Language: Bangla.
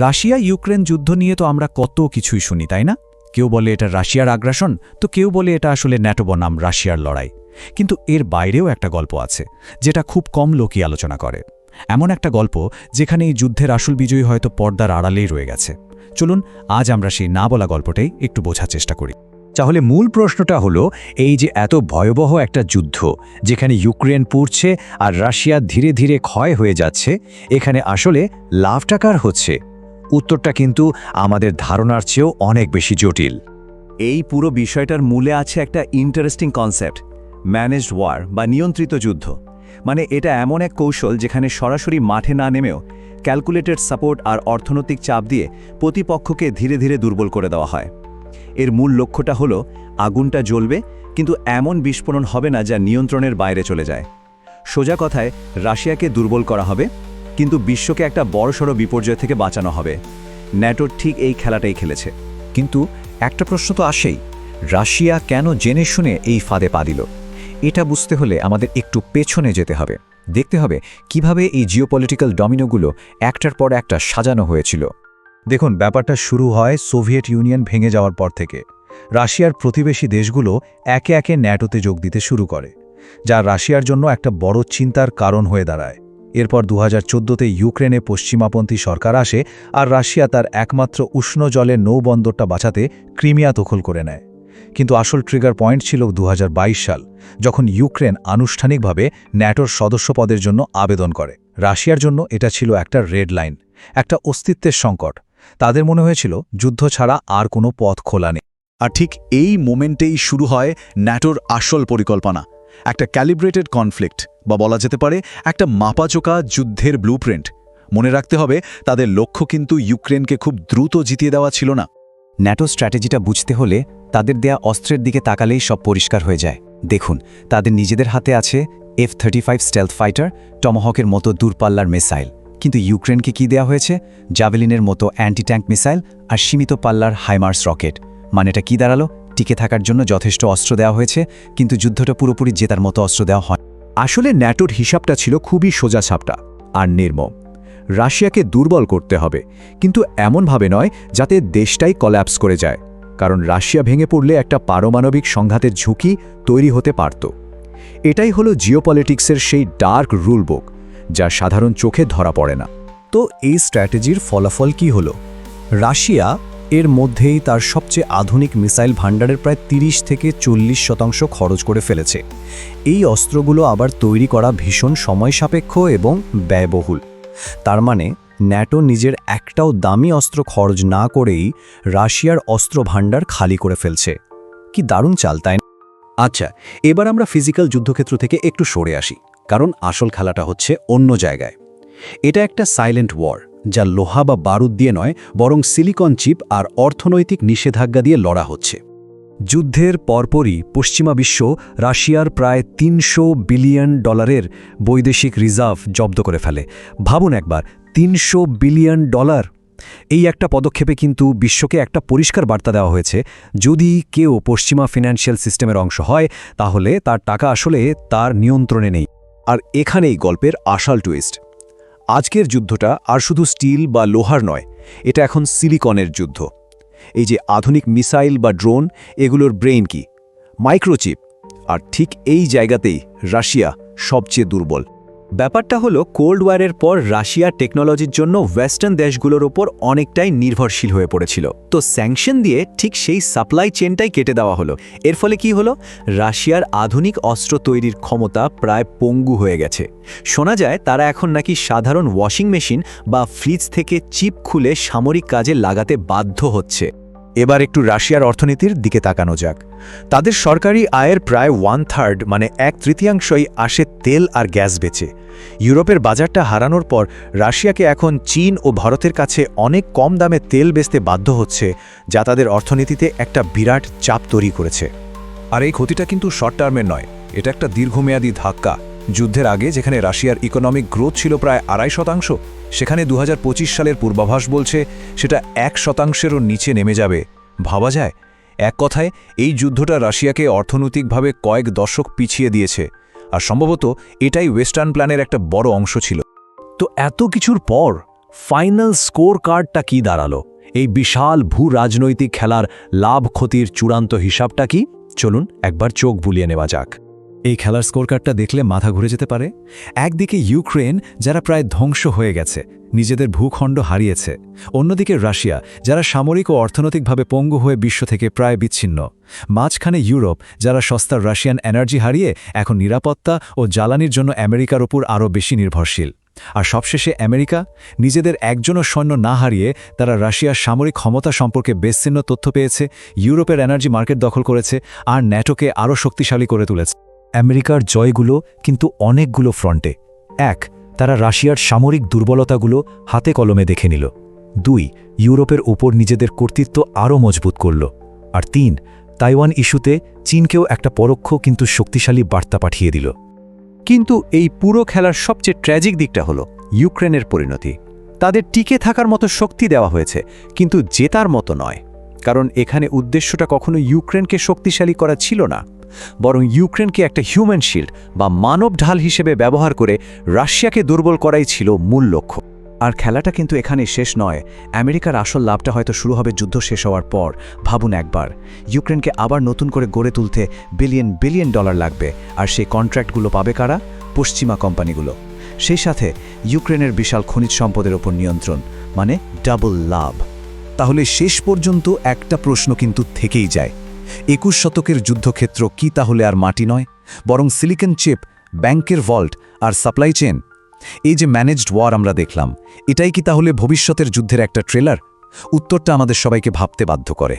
রাশিয়া ইউক্রেন যুদ্ধ নিয়ে তো আমরা কত কিছুই শুনি, তাই না? কেউ বলে এটা রাশিয়ার আগ্রাসন, তো কেউ বলে এটা আসলে ন্যাটো বনাম রাশিয়ার লড়াই। কিন্তু এর বাইরেও একটা গল্প আছে, যেটা খুব কম লোকই আলোচনা করে। এমন একটা গল্প যেখানে এই যুদ্ধের আসল বিজয়ী হয়তো পর্দার আড়ালেই রয়ে গেছে। চলুন আজ আমরা সেই না বলা গল্পটাই একটু বোঝার চেষ্টা করি। তাহলে মূল প্রশ্নটা হলো, এই যে এত ভয়াবহ একটা যুদ্ধ যেখানে ইউক্রেন পুড়ছে আর রাশিয়া ধীরে ধীরে ক্ষয় হয়ে যাচ্ছে, এখানে আসলে লাভটা কার হচ্ছে? উত্তরটা কিন্তু আমাদের ধারণার চেয়েও অনেক বেশি জটিল। এই পুরো বিষয়টার মূলে আছে একটা ইন্টারেস্টিং কনসেপ্ট, ম্যানেজড ওয়ার বা নিয়ন্ত্রিত যুদ্ধ। মানে এটা এমন এক কৌশল যেখানে সরাসরি মাঠে না নেমেও ক্যালকুলেটেড সাপোর্ট আর অর্থনৈতিক চাপ দিয়ে প্রতিপক্ষকে ধীরে ধীরে দুর্বল করে দেওয়া হয়। এর মূল লক্ষ্যটা হলো আগুনটা জ্বলবে, কিন্তু এমন বিস্ফোরণ হবে না যা নিয়ন্ত্রণের বাইরে চলে যায়। সোজা কথায়, রাশিয়াকে দুর্বল করা হবে, কিন্তু বিশ্বকে একটা বড়সড় বিপর্যয় থেকে বাঁচানো হবে। ন্যাটো ঠিক এই খেলাটাই খেলেছে। কিন্তু একটা প্রশ্ন তো আসেই, রাশিয়া কেন জেনে শুনে এই ফাঁদে পা দিল? এটা বুঝতে হলে আমাদের একটু পেছনে যেতে হবে, দেখতে হবে কিভাবে এই জিওপলিটিক্যাল ডমিনোগুলো একটার পর একটা সাজানো হয়েছিল। দেখুন, ব্যাপারটা শুরু হয় সোভিয়েত ইউনিয়ন ভেঙে যাওয়ার পর থেকে। রাশিয়ার প্রতিবেশী দেশগুলো একে একে ন্যাটোতে যোগ দিতে শুরু করে, যা রাশিয়ার জন্য একটা বড় চিন্তার কারণ হয়ে দাঁড়ায়। এরপর 2014তে ইউক্রেনে পশ্চিমাপন্থী সরকার আসে, আর রাশিয়া তার একমাত্র উষ্ণ জলের নৌবন্দরটা বাঁচাতে ক্রিমিয়া দখল করে নেয়। কিন্তু আসল ট্রিগার পয়েন্ট ছিল 2022 সাল, যখন ইউক্রেন আনুষ্ঠানিকভাবে ন্যাটোর সদস্যপদের জন্য আবেদন করে। রাশিয়ার জন্য এটা ছিল একটা রেড লাইন, একটা অস্তিত্বের সংকট। তাদের মনে হয়েছিল যুদ্ধ ছাড়া আর কোনো পথ খোলা নেই। আর ঠিক এই মোমেন্টেই শুরু হয় ন্যাটোর আসল পরিকল্পনা, একটা ক্যালিব্রেটেড কনফ্লিক্ট, বা বলা যেতে পারে একটা মাপাচোকা যুদ্ধের ব্লুপ্রিন্ট। মনে রাখতে হবে, তাদের লক্ষ্য কিন্তু ইউক্রেনকে খুব দ্রুত জিতিয়ে দেওয়া ছিল না। ন্যাটো স্ট্র্যাটেজিটা বুঝতে হলে তাদের দেয়া অস্ত্রের দিকে তাকালেই সব পরিষ্কার হয়ে যায়। দেখুন, তাদের নিজেদের হাতে আছে F-35 স্টেলথ ফাইটার, টমহকের মতো দূরপাল্লার মিসাইল। কিন্তু ইউক্রেনকে কি দেয়া হয়েছে? জাভেলিনের মতো অ্যান্টি ট্যাঙ্ক মিসাইল আর সীমিত পাল্লার হাইমার্স রকেট। মানেটা কি দাঁড়ালো? টিকে থাকার জন্য যথেষ্ট অস্ত্র দেওয়া হয়েছে, কিন্তু যুদ্ধটা পুরোপুরি জেতার মতো অস্ত্র দেওয়া হয়। আসলে ন্যাটোর হিসাবটা ছিল খুবই সোজাসাপটা আর নির্মম। রাশিয়াকে দুর্বল করতে হবে, কিন্তু এমনভাবে নয় যাতে দেশটাই কল্যাপস করে যায়, কারণ রাশিয়া ভেঙে পড়লে একটা পারমাণবিক সংঘাতের ঝুঁকি তৈরি হতে পারত। এটাই হলো জিওপলিটিক্সের সেই ডার্ক রুল বুক, যা সাধারণ চোখে ধরা পড়ে না। তো এই স্ট্র্যাটেজির ফলাফল কি হলো? রাশিয়া এর মধ্যেই তার সবচেয়ে আধুনিক মিসাইল ভাণ্ডারের প্রায় 30-40% খরচ করে ফেলেছে। এই অস্ত্রগুলো আবার তৈরি করা ভীষণ সময়সাপেক্ষ এবং ব্যয়বহুল। তার মানে ন্যাটো নিজের একটাও দামি অস্ত্র খরচ না করেই রাশিয়ার অস্ত্র ভাণ্ডার খালি করে ফেলছে। কি দারুণ চাল, তাই না? আচ্ছা, এবার আমরা ফিজিক্যাল যুদ্ধক্ষেত্র থেকে একটু সরে আসি, কারণ আসল খেলাটা হচ্ছে অন্য জায়গায়। এটা একটা সাইলেন্ট ওয়ার, যা লোহা বা বারুদ দিয়ে নয়, বরং সিলিকন চিপ আর অর্থনৈতিক নিষেধাজ্ঞা দিয়ে লড়া হচ্ছে। যুদ্ধের পরপরই পশ্চিমা বিশ্ব রাশিয়ার প্রায় $300 বিলিয়ন বৈদেশিক রিজার্ভ জব্দ করে ফেলে। ভাবুন একবার, $300 বিলিয়ন। এই একটা পদক্ষেপে কিন্তু বিশ্বকে একটা পরিষ্কার বার্তা দেওয়া হয়েছে, যদি কেউ পশ্চিমা ফিনান্সিয়াল সিস্টেমের অংশ হয়, তাহলে তার টাকা আসলে তার নিয়ন্ত্রণে নেই। আর এখানেই গল্পের আসল টুইস্ট। আজকের যুদ্ধটা আর শুধু স্টিল বা লোহার নয়, এটা এখন সিলিকনের যুদ্ধ। এই যে আধুনিক মিসাইল বা ড্রোন, এগুলোর ব্রেইন কি? মাইক্রোচিপ। আর ঠিক এই জায়গাতেই রাশিয়া সবচেয়ে দুর্বল। ব্যাপারটা হলো, কোল্ড ওয়ারের পর রাশিয়া টেকনোলজির জন্য ওয়েস্টার্ন দেশগুলোর ওপর অনেকটাই নির্ভরশীল হয়ে পড়েছিল। তো স্যাংশন দিয়ে ঠিক সেই সাপ্লাই চেনটাই কেটে দেওয়া হলো। এর ফলে কি হলো? রাশিয়ার আধুনিক অস্ত্র তৈরির ক্ষমতা প্রায় পঙ্গু হয়ে গেছে। শোনা যায় তারা এখন নাকি সাধারণ ওয়াশিং মেশিন বা ফ্রিজ থেকে চিপ খুলে সামরিক কাজে লাগাতে বাধ্য হচ্ছে। এবার একটু রাশিয়ার অর্থনীতির দিকে তাকানো যাক। তাদের সরকারি আয়ের প্রায় 1/3, মানে 1/3 আসে তেল আর গ্যাস বেচে। ইউরোপের বাজারটা হারানোর পর রাশিয়াকে এখন চীন ও ভারতের কাছে অনেক কম দামে তেল বেচতে বাধ্য হচ্ছে, যা তাদের অর্থনীতিতে একটা বিরাট চাপ তৈরি করেছে। আর এই ক্ষতিটা কিন্তু শর্ট টার্মের নয়, এটা একটা দীর্ঘমেয়াদী ধাক্কা। যুদ্ধের আগে যেখানে রাশিয়ার ইকোনমিক গ্রোথ ছিল প্রায় 2.5%, সেখানে 2025 সালের পূর্বাভাস বলছে সেটা 1%-এরও নিচে নেমে যাবে। ভাবা যায়? এক কথায়, এই যুদ্ধটা রাশিয়াকে অর্থনৈতিকভাবে কয়েক দশক পিছিয়ে দিয়েছে, আর সম্ভবত এটাই ওয়েস্টার্ন প্ল্যানের একটা বড় অংশ ছিল। তো এত কিছুর পর ফাইনাল স্কোর কার্ডটা কি দাঁড়ালো? এই বিশাল ভূ রাজনৈতিক খেলার লাভ ক্ষতির চূড়ান্ত হিসাবটা কি? চলুন একবার চোখ বুলিয়ে নেওয়া যাক। এই খেলার স্কোর কার্ডটা দেখলে মাথা ঘুরে যেতে পারে। একদিকে ইউক্রেন, যারা প্রায় ধ্বংস হয়ে গেছে, নিজেদের ভূখণ্ড হারিয়েছে। অন্যদিকে রাশিয়া, যারা সামরিক ও অর্থনৈতিকভাবে পঙ্গু হয়ে বিশ্ব থেকে প্রায় বিচ্ছিন্ন। মাঝখানে ইউরোপ, যারা সস্তার রাশিয়ান এনার্জি হারিয়ে এখন নিরাপত্তা ও জ্বালানির জন্য আমেরিকার ওপর আরও বেশি নির্ভরশীল। আর সবশেষে আমেরিকা, নিজেদের একজনও সৈন্য না হারিয়ে তারা রাশিয়ার সামরিক ক্ষমতা সম্পর্কে বেচ্ছিন্ন তথ্য পেয়েছে, ইউরোপের এনার্জি মার্কেট দখল করেছে আর ন্যাটোকে আরও শক্তিশালী করে তুলেছে। আমেরিকার জয়গুলো কিন্তু অনেকগুলো ফ্রন্টে। ১. তারা রাশিয়ার সামরিক দুর্বলতাগুলো হাতে কলমে দেখে নিল। ২. ইউরোপের ওপর নিজেদের কর্তৃত্ব আরও মজবুত করল। আর ৩. তাইওয়ান ইস্যুতে চীনকেও একটা পরোক্ষ কিন্তু শক্তিশালী বার্তা পাঠিয়ে দিল। কিন্তু এই পুরো খেলার সবচেয়ে ট্র্যাজিক দিকটা হলো ইউক্রেনের পরিণতি। তাদের টিকে থাকার মতো শক্তি দেওয়া হয়েছে, কিন্তু জেতার মতো নয়। কারণ এখানে উদ্দেশ্যটা কখনো ইউক্রেনকে শক্তিশালী করা ছিল না, বরং ইউক্রেনকে একটা হিউম্যান শিল্ড বা মানব ঢাল হিসেবে ব্যবহার করে রাশিয়াকে দুর্বল করাই ছিল মূল লক্ষ্য। আর খেলাটা কিন্তু এখানে শেষ নয়। আমেরিকার আসল লাভটা হয়তো শুরু হবে যুদ্ধ শেষ হওয়ার পর। ভাবুন একবার, ইউক্রেনকে আবার নতুন করে গড়ে তুলতে বিলিয়ন বিলিয়ন ডলার লাগবে, আর সেই কন্ট্রাক্টগুলো পাবে কারা? পশ্চিমা কোম্পানিগুলো। সেই সাথে ইউক্রেনের বিশাল খনিজ সম্পদের ওপর নিয়ন্ত্রণ, মানে ডাবল লাভ। তাহলে শেষ পর্যন্ত একটা প্রশ্ন কিন্তু থেকেই যায়, ২১ শতকের যুদ্ধক্ষেত্র কি তাহলে আর মাটি নয়, বরং সিলিকন চিপ, ব্যাংকের ভল্ট আর সাপ্লাই চেন? এই যে ম্যানেজড ওয়ার আমরা দেখলাম, এটাই কি তাহলে ভবিষ্যতের যুদ্ধের একটা ট্রেলার? উত্তরটা আমাদের সবাইকে ভাবতে বাধ্য করে।